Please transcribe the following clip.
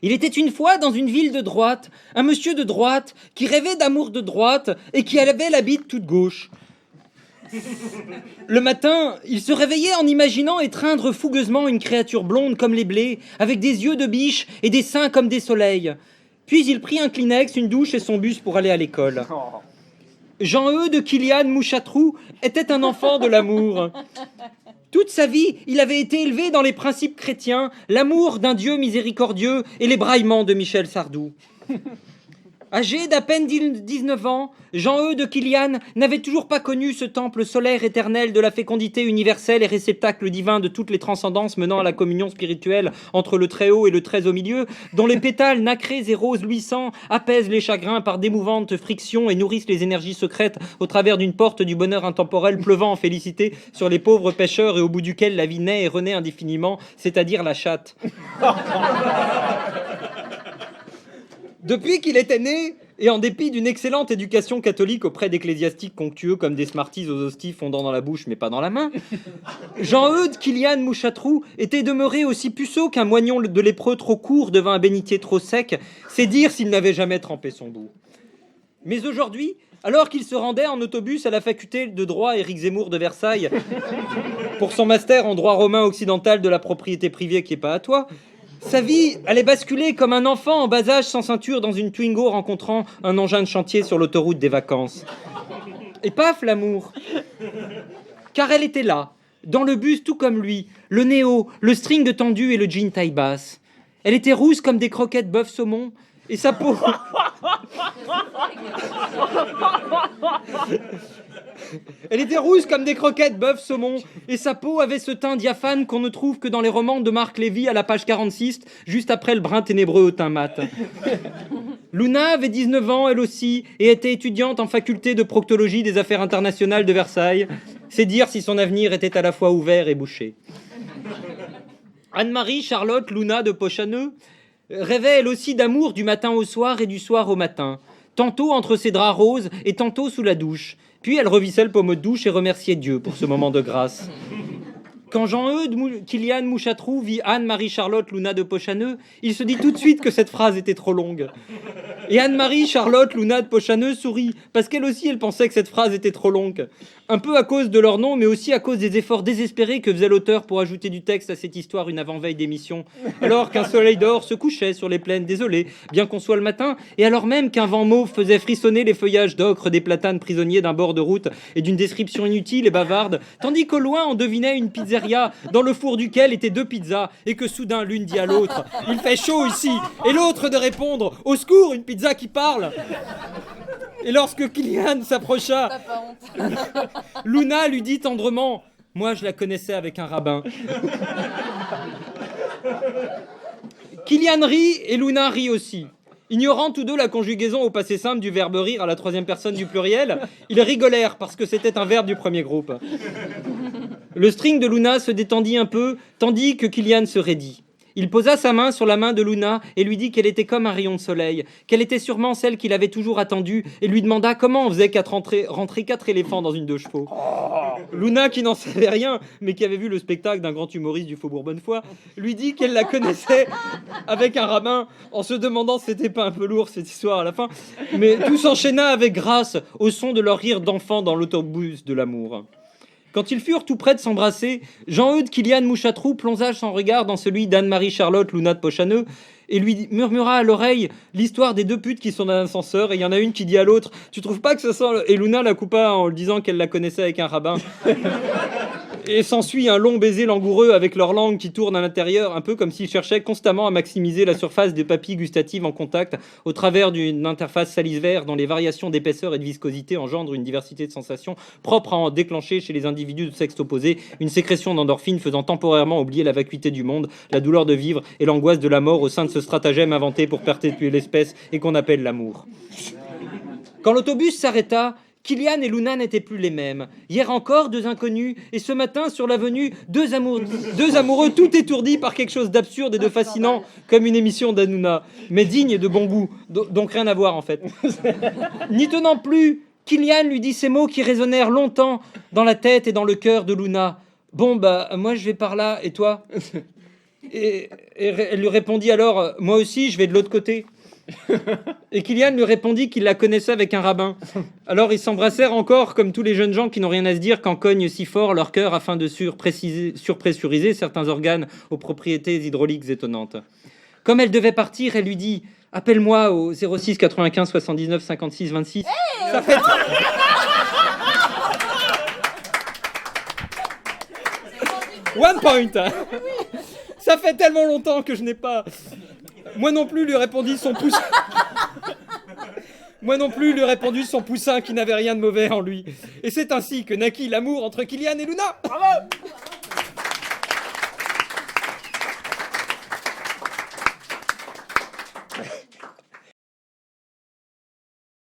Il était une fois dans une ville de droite, un monsieur de droite qui rêvait d'amour de droite et qui avait la bite toute gauche. Le matin, il se réveillait en imaginant étreindre fougueusement une créature blonde comme les blés, avec des yeux de biche et des seins comme des soleils. Puis il prit un Kleenex, une douche et son bus pour aller à l'école. Jean-Eudes Kilian Mouchatrou était un enfant de l'amour. Toute sa vie, il avait été élevé dans les principes chrétiens, l'amour d'un Dieu miséricordieux et les braillements de Michel Sardou. Âgé d'à peine 19 ans, Jean-Eudes Kilian n'avait toujours pas connu ce temple solaire éternel de la fécondité universelle et réceptacle divin de toutes les transcendances menant à la communion spirituelle entre le très haut et le très au milieu, dont les pétales nacrés et roses luisants apaisent les chagrins par d'émouvantes frictions et nourrissent les énergies secrètes au travers d'une porte du bonheur intemporel pleuvant en félicité sur les pauvres pêcheurs et au bout duquel la vie naît et renaît indéfiniment, c'est-à-dire la chatte. Depuis qu'il était né, et en dépit d'une excellente éducation catholique auprès d'ecclésiastiques conctueux comme des Smarties aux hosties fondant dans la bouche mais pas dans la main, Jean-Eudes Kilian Mouchatrou était demeuré aussi puceau qu'un moignon de lépreux trop court devant un bénitier trop sec, c'est dire s'il n'avait jamais trempé son bout. Mais aujourd'hui, alors qu'il se rendait en autobus à la faculté de droit Éric Zemmour de Versailles pour son master en droit romain occidental de la propriété privée qui n'est pas à toi, sa vie allait basculer comme un enfant en bas âge sans ceinture dans une Twingo rencontrant un engin de chantier sur l'autoroute des vacances. Et paf, l'amour. Car elle était là, dans le bus tout comme lui, le nez haut, le string de tendu et le jean taille basse. Elle était rousse comme des croquettes bœuf saumon et sa peau... Elle était rousse comme des croquettes bœuf saumon et sa peau avait ce teint diaphane qu'on ne trouve que dans les romans de Marc Lévy à la page 46, juste après le brun ténébreux au teint mat. Luna avait 19 ans, elle aussi, et était étudiante en faculté de proctologie des affaires internationales de Versailles. C'est dire si son avenir était à la fois ouvert et bouché. Anne-Marie Charlotte Luna de Pochaneux rêvait elle aussi d'amour du matin au soir et du soir au matin, tantôt entre ses draps roses et tantôt sous la douche. Puis elle revissait le pommeau de douche et remerciait Dieu pour ce moment de grâce. Quand Jean-Eudes Kilian Mouchatrou vit Anne-Marie Charlotte Luna de Pochaneux, il se dit tout de suite que cette phrase était trop longue. Et Anne-Marie Charlotte Luna de Pochaneux sourit, parce qu'elle aussi elle pensait que cette phrase était trop longue. Un peu à cause de leur nom, mais aussi à cause des efforts désespérés que faisait l'auteur pour ajouter du texte à cette histoire une avant-veille d'émission. Alors qu'un soleil d'or se couchait sur les plaines désolées, bien qu'on soit le matin, et alors même qu'un vent mauve faisait frissonner les feuillages d'ocre des platanes prisonniers d'un bord de route et d'une description inutile et bavarde, tandis qu'au loin on devinait une pizzeria dans le four duquel étaient 2 pizzas, et que soudain l'une dit à l'autre « Il fait chaud ici !» et l'autre de répondre « Au secours, une pizza qui parle !» Et lorsque Kilian s'approcha, Luna lui dit tendrement « Moi, je la connaissais avec un rabbin. » Kilian rit et Luna rit aussi. Ignorant tous deux la conjugaison au passé simple du verbe rire à la 3e personne du pluriel, ils rigolèrent parce que c'était un verbe du premier groupe. Le string de Luna se détendit un peu, tandis que Kilian se raidit. Il posa sa main sur la main de Luna et lui dit qu'elle était comme un rayon de soleil, qu'elle était sûrement celle qu'il avait toujours attendue, et lui demanda comment on faisait rentrer 4 éléphants dans une 2 chevaux. Luna, qui n'en savait rien, mais qui avait vu le spectacle d'un grand humoriste du Faubourg Bonnefoy, lui dit qu'elle la connaissait avec un rabbin, en se demandant si c'était pas un peu lourd cette histoire à la fin, mais tout s'enchaîna avec grâce au son de leur rire d'enfant dans l'autobus de l'amour. Quand ils furent tout près de s'embrasser, Jean-Eudes Kilian Mouchatrou plongea son regard dans celui d'Anne-Marie Charlotte Luna de Pochaneux et lui murmura à l'oreille l'histoire des 2 putes qui sont dans l'ascenseur, et il y en a une qui dit à l'autre « Tu trouves pas que ça sent... » Et Luna la coupa en lui disant qu'elle la connaissait avec un rabbin. Et s'ensuit un long baiser langoureux avec leur langue qui tourne à l'intérieur, un peu comme s'ils cherchaient constamment à maximiser la surface des papilles gustatives en contact au travers d'une interface salivaire dont les variations d'épaisseur et de viscosité engendrent une diversité de sensations propres à en déclencher chez les individus de sexe opposé une sécrétion d'endorphine faisant temporairement oublier la vacuité du monde, la douleur de vivre et l'angoisse de la mort au sein de ce stratagème inventé pour perpétuer l'espèce et qu'on appelle l'amour. Quand l'autobus s'arrêta, Kilian et Luna n'étaient plus les mêmes. Hier encore, 2 inconnus, et ce matin, sur l'avenue, 2 amoureux tout étourdis par quelque chose d'absurde et de fascinant, comme une émission d'Hanouna, mais digne et de bon goût, donc rien à voir en fait. N'y tenant plus, Kilian lui dit ces mots qui résonnèrent longtemps dans la tête et dans le cœur de Luna. « Bon, bah, moi je vais par là, et toi ?» Et elle lui répondit alors, moi aussi, je vais de l'autre côté. Et Kylian lui répondit qu'il la connaissait avec un rabbin. Alors ils s'embrassèrent encore, comme tous les jeunes gens qui n'ont rien à se dire quand cognent si fort leur cœur afin de surpressuriser certains organes aux propriétés hydrauliques étonnantes. Comme elle devait partir, elle lui dit « Appelle-moi au 06 95 79 56 26. » Ça fait... One point. Ça fait tellement longtemps que je n'ai pas... Moi non plus, lui répondit son poussin. Moi non plus, lui répondit son poussin qui n'avait rien de mauvais en lui. Et c'est ainsi que naquit l'amour entre Kylian et Luna. Bravo.